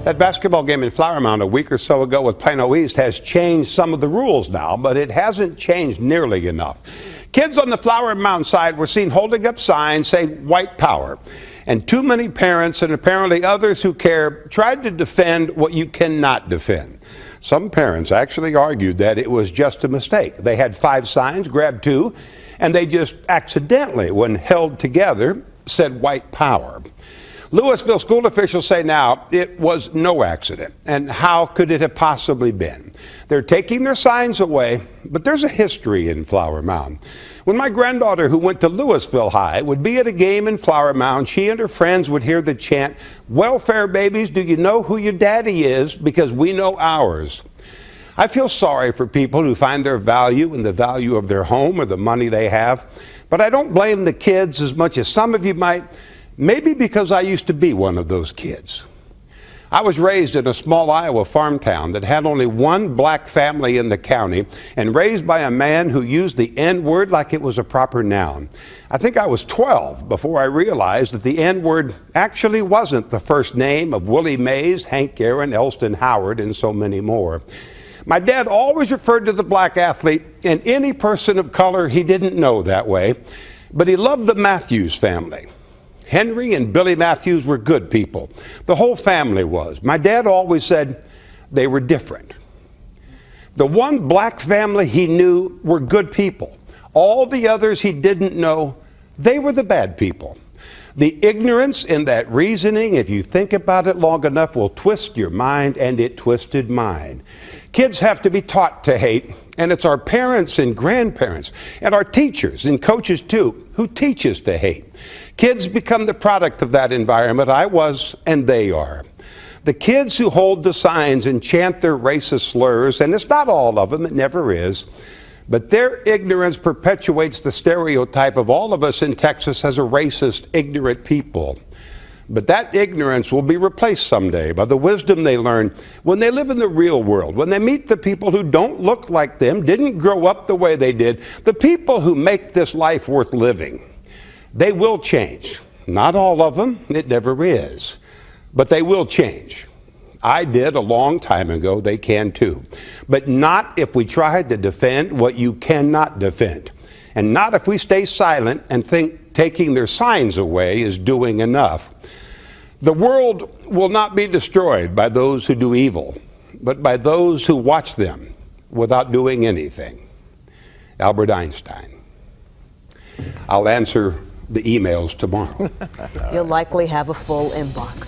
That basketball game in Flower Mound a week or so ago with Plano East has changed some of the rules now, but it hasn't changed nearly enough. Kids on the Flower Mound side were seen holding up signs saying white power. And too many parents and apparently others who care tried to defend what you cannot defend. Some parents actually argued that it was just a mistake. They had 5 signs, grabbed 2, and they just accidentally, when held together, said white power. Louisville school officials say now it was no accident, and how could it have possibly been? They're taking their signs away, but there's a history in Flower Mound. When my granddaughter, who went to Louisville High, would be at a game in Flower Mound, she and her friends would hear the chant, "Welfare babies, do you know who your daddy is? Because we know ours." I feel sorry for people who find their value in the value of their home or the money they have, but I don't blame the kids as much as some of you might. Maybe because I used to be one of those kids. I was raised in a small Iowa farm town that had only one black family in the county and raised by a man who used the N-word like it was a proper noun. I think I was 12 before I realized that the N-word actually wasn't the first name of Willie Mays, Hank Aaron, Elston Howard, and so many more. My dad always referred to the black athlete and any person of color he didn't know that way, but he loved the Matthews family. Henry and Billy Matthews were good people. The whole family was. My dad always said they were different. The one black family he knew were good people. All the others he didn't know, they were the bad people. The ignorance in that reasoning, if you think about it long enough, will twist your mind, and it twisted mine. Kids have to be taught to hate, and it's our parents and grandparents and our teachers and coaches too who teach us to hate. Kids become the product of that environment. I was, and they are. The kids who hold the signs and chant their racist slurs, and it's not all of them, it never is, but their ignorance perpetuates the stereotype of all of us in Texas as a racist, ignorant people. But that ignorance will be replaced someday by the wisdom they learn when they live in the real world, when they meet the people who don't look like them, didn't grow up the way they did, the people who make this life worth living. They will change. Not all of them, it never is, but they will change. I did a long time ago, they can too. But not if we try to defend what you cannot defend. And not if we stay silent and think taking their signs away is doing enough. The world will not be destroyed by those who do evil, but by those who watch them without doing anything. Albert Einstein. I'll answer the emails tomorrow. You'll likely have a full inbox.